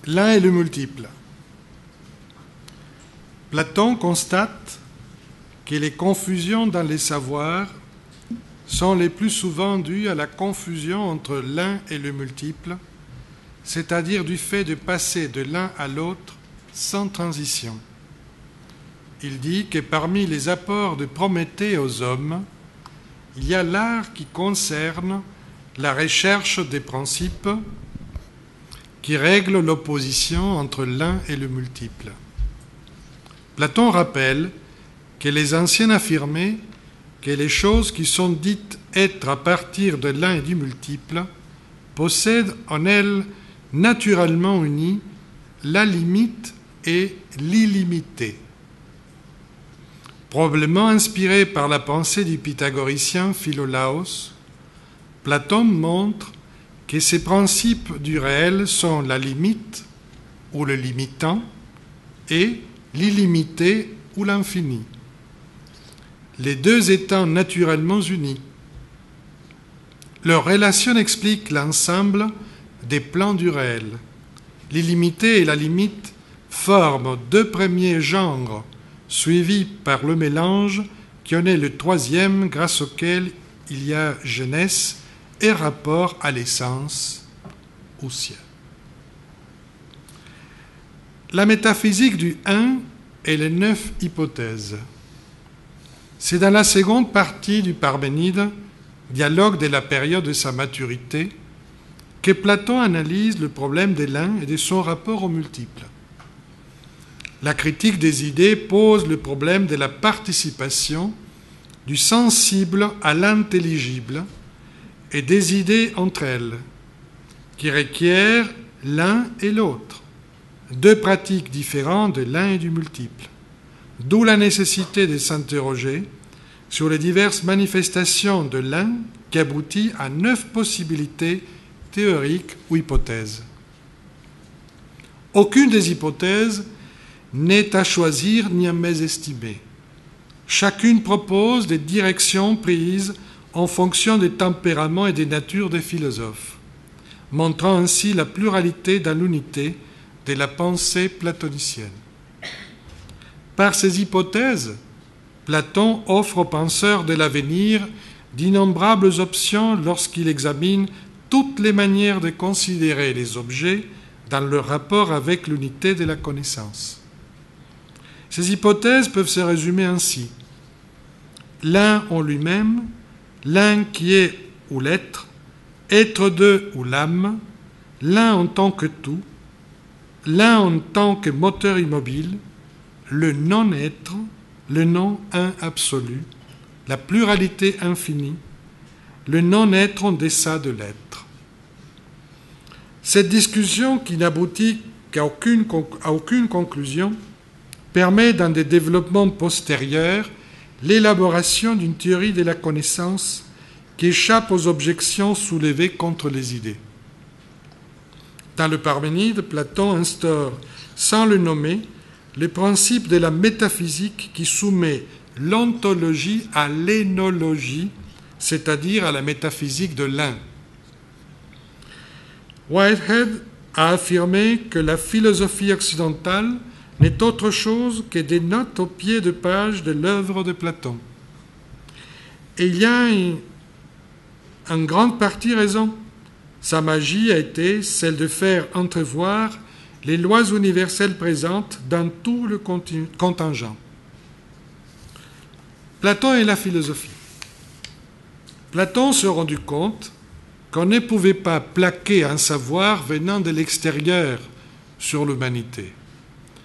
L'un et le multiple. Platon constate que les confusions dans les savoirs sont les plus souvent dues à la confusion entre l'un et le multiple, c'est-à-dire du fait de passer de l'un à l'autre sans transition. Il dit que parmi les apports de Prométhée aux hommes, il y a l'art qui concerne la recherche des principes qui règlent l'opposition entre l'un et le multiple. Platon rappelle que les anciens affirmaient que les choses qui sont dites être à partir de l'un et du multiple possèdent en elles naturellement unis la limite et l'illimité. Probablement inspiré par la pensée du pythagoricien Philolaos, Platon montre que ces principes du réel sont la limite ou le limitant et l'illimité ou l'infini, les deux étant naturellement unis. Leur relation explique l'ensemble des plans du réel. L'illimité et la limite forment deux premiers genres, suivis par le mélange qui en est le troisième, grâce auquel il y a jeunesse et rapport à l'essence, au ciel. La métaphysique du un et les 9 hypothèses. C'est dans la seconde partie du Parménide, dialogue de la période de sa maturité, que Platon analyse le problème de l'un et de son rapport aux multiples. La critique des idées pose le problème de la participation du sensible à l'intelligible et des idées entre elles, qui requièrent l'un et l'autre, deux pratiques différentes de l'un et du multiple, d'où la nécessité de s'interroger sur les diverses manifestations de l'un qui aboutit à 9 possibilités théoriques ou hypothèses. Aucune des hypothèses n'est à choisir ni à mésestimer. Chacune propose des directions prises en fonction des tempéraments et des natures des philosophes, montrant ainsi la pluralité dans l'unité de la pensée platonicienne. Par ces hypothèses, Platon offre aux penseurs de l'avenir d'innombrables options lorsqu'il examine toutes les manières de considérer les objets dans leur rapport avec l'unité de la connaissance. Ces hypothèses peuvent se résumer ainsi. L'un en lui-même, l'un qui est ou l'être, être deux ou l'âme, l'un en tant que tout, l'un en tant que moteur immobile, le non-être, le non-un absolu, la pluralité infinie, le non-être en deçà de l'être. Cette discussion, qui n'aboutit à aucune conclusion, permet dans des développements postérieurs l'élaboration d'une théorie de la connaissance qui échappe aux objections soulevées contre les idées. Dans le Parménide, Platon instaure, sans le nommer, le principe de la métaphysique qui soumet l'ontologie à l'énologie, c'est-à-dire à la métaphysique de l'un. Whitehead a affirmé que la philosophie occidentale n'est autre chose que des notes au pied de page de l'œuvre de Platon. Et il y a en grande partie raison. Sa magie a été celle de faire entrevoir les lois universelles présentes dans tout le contingent. Platon et la philosophie. Platon se rendu compte qu'on ne pouvait pas plaquer un savoir venant de l'extérieur sur l'humanité,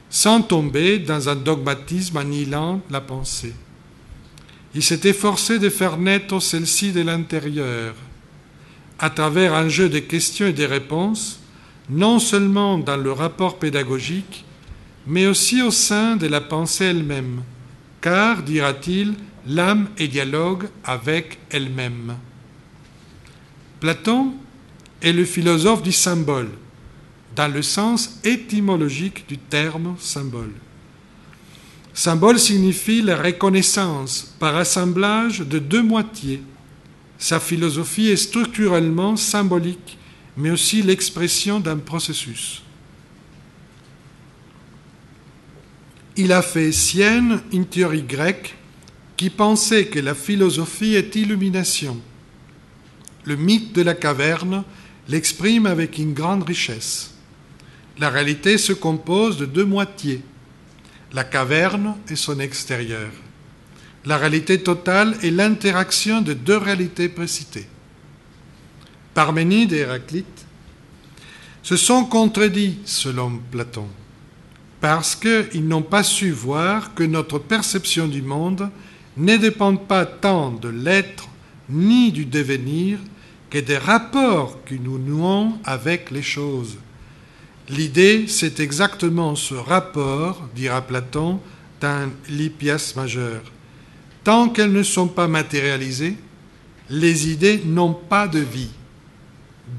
sans tomber dans un dogmatisme annihilant la pensée. Il s'est efforcé de faire naître celle-ci de l'intérieur, à travers un jeu de questions et de réponses, non seulement dans le rapport pédagogique, mais aussi au sein de la pensée elle-même, car, dira-t-il, l'âme est dialogue avec elle-même. Platon est le philosophe du symbole, dans le sens étymologique du terme symbole. Symbole signifie la reconnaissance par assemblage de deux moitiés. Sa philosophie est structurellement symbolique, mais aussi l'expression d'un processus. il a fait sienne une théorie grecque qui pensait que la philosophie est illumination. Le mythe de la caverne l'exprime avec une grande richesse. La réalité se compose de deux moitiés, la caverne et son extérieur. La réalité totale est l'interaction de deux réalités précitées. Parménide et Héraclite se sont contredits selon Platon, parce qu'ils n'ont pas su voir que notre perception du monde ne dépend pas tant de l'être ni du devenir que des rapports que nous nouons avec les choses. L'idée, c'est exactement ce rapport, dira Platon dans l'Hippias majeur. Tant qu'elles ne sont pas matérialisées, les idées n'ont pas de vie.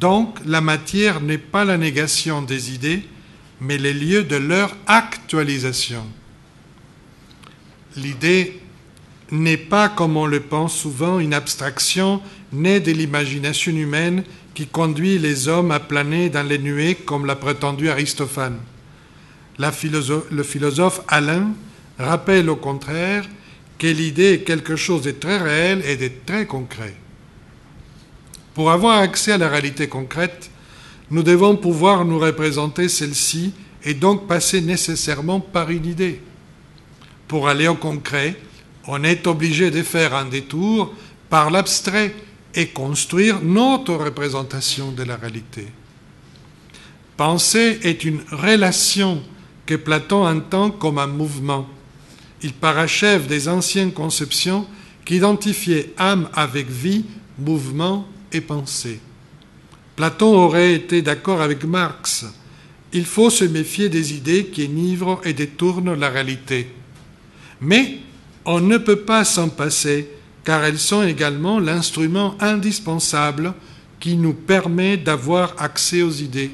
Donc, la matière n'est pas la négation des idées, mais les lieux de leur actualisation. L'idée n'est pas, comme on le pense souvent, une abstraction née de l'imagination humaine qui conduit les hommes à planer dans les nuées comme l'a prétendu Aristophane. Le philosophe Alain rappelle au contraire que l'idée est quelque chose de très réel et de très concret. Pour avoir accès à la réalité concrète, nous devons pouvoir nous représenter celle-ci et donc passer nécessairement par une idée. Pour aller au concret, on est obligé de faire un détour par l'abstrait et construire notre représentation de la réalité. Penser est une relation que Platon entend comme un mouvement. Il parachève des anciennes conceptions qui identifiaient âme avec vie, mouvement et pensée. Platon aurait été d'accord avec Marx. Il faut se méfier des idées qui enivrent et détournent la réalité. Mais on ne peut pas s'en passer, car elles sont également l'instrument indispensable qui nous permet d'avoir accès aux idées,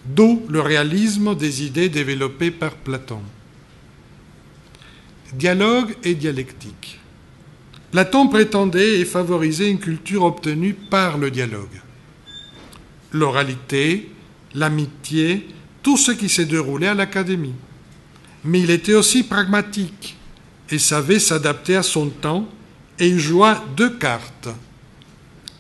d'où le réalisme des idées développées par Platon. Dialogue et dialectique. Platon prétendait et favorisait une culture obtenue par le dialogue. L'oralité, l'amitié, tout ce qui s'est déroulé à l'Académie. Mais il était aussi pragmatique et savait s'adapter à son temps, et il joua deux cartes.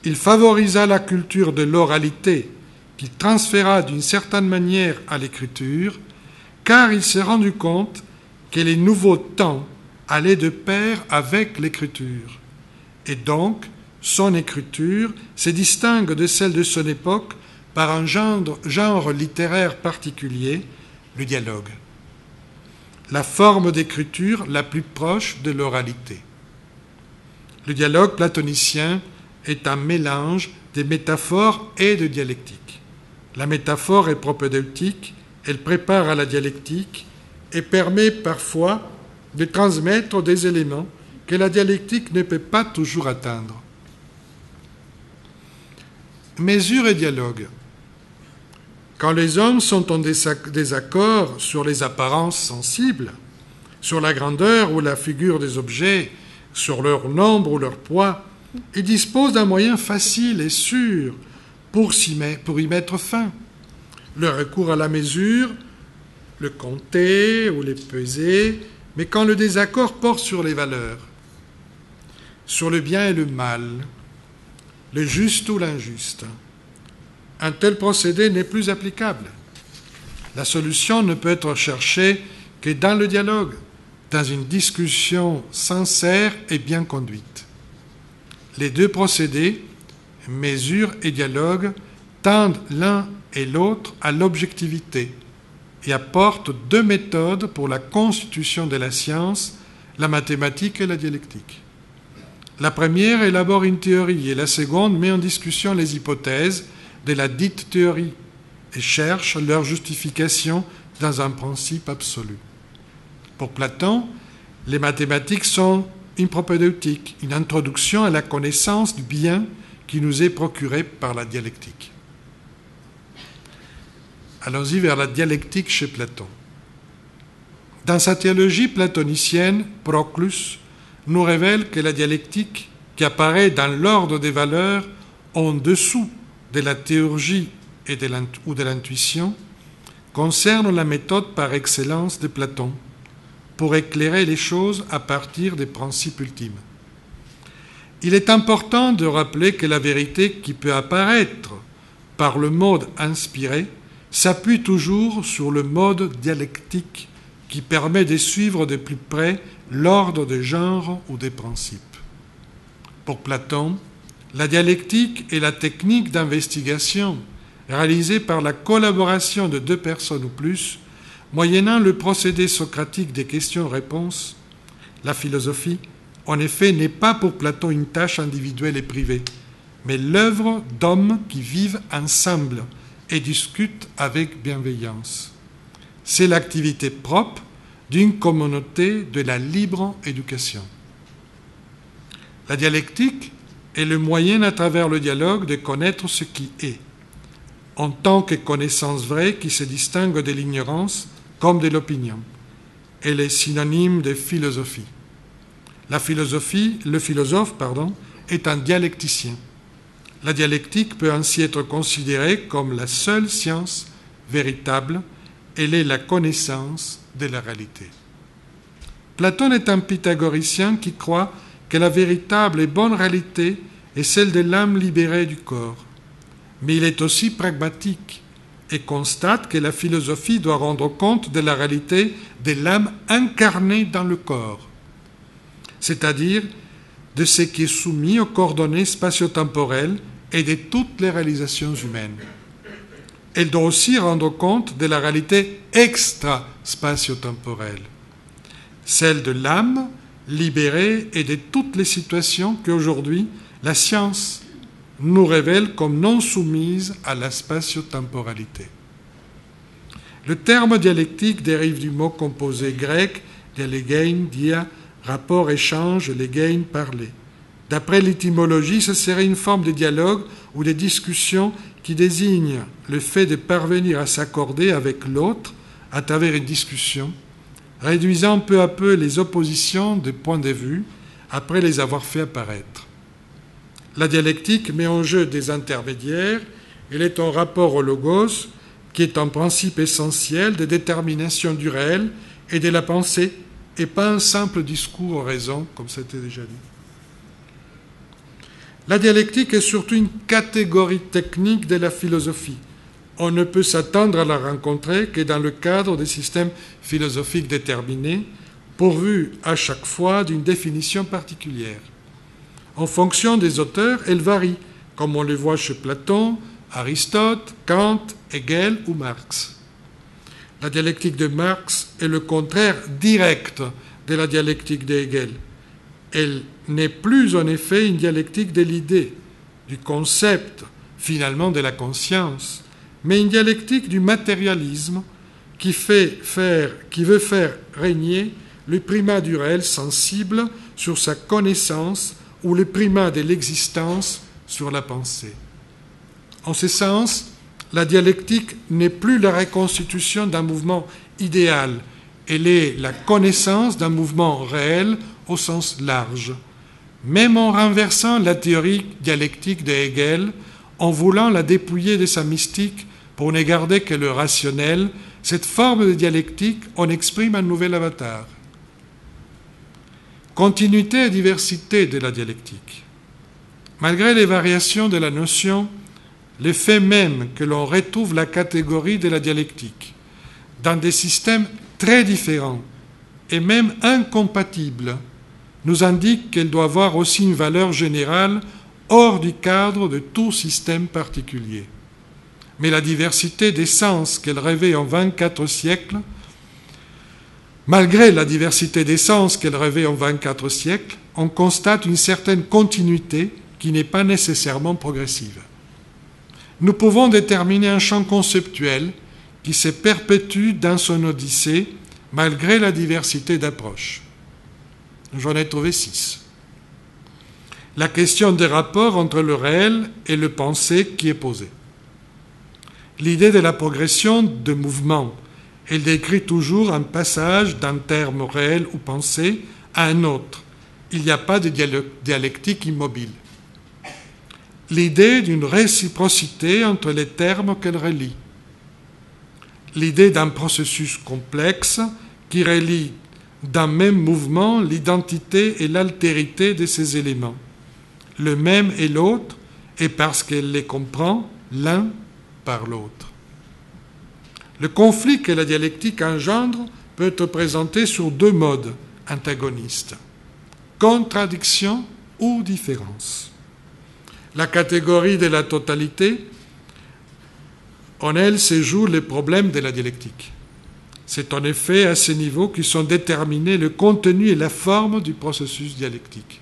Il favorisa la culture de l'oralité, qu'il transféra d'une certaine manière à l'écriture, car il s'est rendu compte que les nouveaux temps allaient de pair avec l'écriture. Et donc, son écriture se distingue de celle de son époque par un genre littéraire particulier, le dialogue. La forme d'écriture la plus proche de l'oralité. Le dialogue platonicien est un mélange de métaphores et de dialectique. La métaphore est propédeutique, elle prépare à la dialectique et permet parfois de transmettre des éléments que la dialectique ne peut pas toujours atteindre. Mesure et dialogue. Quand les hommes sont en désaccord sur les apparences sensibles, sur la grandeur ou la figure des objets, sur leur nombre ou leur poids, ils disposent d'un moyen facile et sûr pour y mettre fin. Le recours à la mesure, le compter ou les peser, mais quand le désaccord porte sur les valeurs, sur le bien et le mal, le juste ou l'injuste, un tel procédé n'est plus applicable. La solution ne peut être cherchée que dans le dialogue, dans une discussion sincère et bien conduite. Les deux procédés, mesure et dialogue, tendent l'un et l'autre à l'objectivité et apportent deux méthodes pour la constitution de la science, la mathématique et la dialectique. La première élabore une théorie et la seconde met en discussion les hypothèses de la dite théorie et cherche leur justification dans un principe absolu. Pour Platon, les mathématiques sont une propédeutique, une introduction à la connaissance du bien qui nous est procurée par la dialectique. Allons-y vers la dialectique chez Platon. Dans sa théologie platonicienne, Proclus nous révèle que la dialectique, qui apparaît dans l'ordre des valeurs en dessous de la théurgie ou de l'intuition, concerne la méthode par excellence de Platon, pour éclairer les choses à partir des principes ultimes. Il est important de rappeler que la vérité qui peut apparaître par le mode inspiré s'appuie toujours sur le mode dialectique qui permet de suivre de plus près l'ordre des genres ou des principes. Pour Platon, la dialectique est la technique d'investigation réalisée par la collaboration de deux personnes ou plus, moyennant le procédé socratique des questions-réponses. La philosophie, en effet, n'est pas pour Platon une tâche individuelle et privée, mais l'œuvre d'hommes qui vivent ensemble et discutent avec bienveillance. C'est l'activité propre d'une communauté de la libre éducation. La dialectique est le moyen à travers le dialogue de connaître ce qui est, en tant que connaissance vraie qui se distingue de l'ignorance comme de l'opinion. Elle est synonyme de philosophie. Le philosophe, est un dialecticien. La dialectique peut ainsi être considérée comme la seule science véritable. Elle est la connaissance de la réalité. Platon est un pythagoricien qui croit que la véritable et bonne réalité est celle de l'âme libérée du corps. Mais il est aussi pragmatique et constate que la philosophie doit rendre compte de la réalité de l'âme incarnée dans le corps, c'est-à-dire de ce qui est soumis aux coordonnées spatio-temporelles et de toutes les réalisations humaines. Elle doit aussi rendre compte de la réalité extra-spatio-temporelle, celle de l'âme libérée et de toutes les situations qu'aujourd'hui la science nous révèle comme non soumises à la spatio-temporalité. Le terme dialectique dérive du mot composé grec dialegein, dia, rapport, échange, legein, parler. D'après l'étymologie, ce serait une forme de dialogue ou de discussion qui désigne le fait de parvenir à s'accorder avec l'autre à travers une discussion, réduisant peu à peu les oppositions de points de vue après les avoir fait apparaître. La dialectique met en jeu des intermédiaires. Elle est en rapport au logos, qui est un principe essentiel de détermination du réel et de la pensée, et pas un simple discours aux raisons, comme c'était déjà dit. La dialectique est surtout une catégorie technique de la philosophie. On ne peut s'attendre à la rencontrer que dans le cadre des systèmes philosophiques déterminés, pourvus à chaque fois d'une définition particulière. En fonction des auteurs, elle varie, comme on le voit chez Platon, Aristote, Kant, Hegel ou Marx. La dialectique de Marx est le contraire direct de la dialectique de Hegel. Elle n'est plus en effet une dialectique de l'idée, du concept, finalement de la conscience, mais une dialectique du matérialisme qui veut faire régner le primat du réel sensible sur sa connaissance ou le primat de l'existence sur la pensée. En ce sens, la dialectique n'est plus la reconstitution d'un mouvement idéal, elle est la connaissance d'un mouvement réel au sens large. Même en renversant la théorie dialectique de Hegel, en voulant la dépouiller de sa mystique pour ne garder que le rationnel, cette forme de dialectique en exprime un nouvel avatar. Continuité et diversité de la dialectique. Malgré les variations de la notion, le fait même que l'on retrouve la catégorie de la dialectique dans des systèmes très différents et même incompatibles nous indique qu'elle doit avoir aussi une valeur générale hors du cadre de tout système particulier. Mais la diversité des sens qu'elle revêt en 24 siècles, malgré la diversité des sens qu'elle revêt en 24 siècles, on constate une certaine continuité qui n'est pas nécessairement progressive. Nous pouvons déterminer un champ conceptuel qui se perpétue dans son odyssée malgré la diversité d'approches. J'en ai trouvé 6. La question des rapports entre le réel et le pensé qui est posée. L'idée de la progression de mouvement, elle décrit toujours un passage d'un terme réel ou pensé à un autre. Il n'y a pas de dialectique immobile. L'idée d'une réciprocité entre les termes qu'elle relie. L'idée d'un processus complexe qui relie d'un même mouvement l'identité et l'altérité de ces éléments, le même et l'autre, et parce qu'elle les comprend l'un par l'autre. Le conflit que la dialectique engendre peut être présenté sur deux modes antagonistes, contradiction ou différence. La catégorie de la totalité, en elle se jouent les problèmes de la dialectique. C'est en effet à ce niveau que sont déterminés le contenu et la forme du processus dialectique.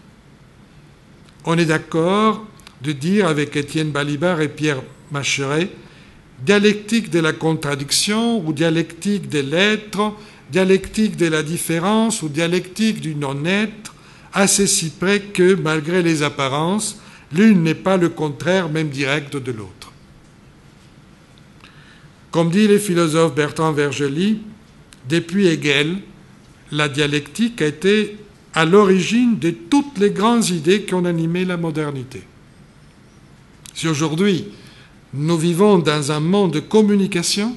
On est d'accord de dire avec Étienne Balibar et Pierre Macheret dialectique de la contradiction ou dialectique de l'être, dialectique de la différence ou dialectique du non-être, assez si près que, malgré les apparences, l'une n'est pas le contraire même direct de l'autre. Comme dit le philosophe Bertrand Vergely, depuis Hegel, la dialectique a été à l'origine de toutes les grandes idées qui ont animé la modernité. Si aujourd'hui nous vivons dans un monde de communication,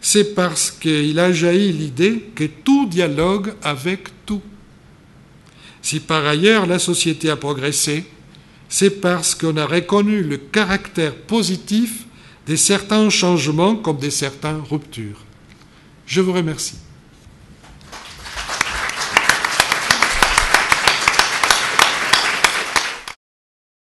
c'est parce qu'il a jailli l'idée que tout dialogue avec tout. Si par ailleurs la société a progressé, c'est parce qu'on a reconnu le caractère positif de certains changements comme de certaines ruptures. Je vous remercie.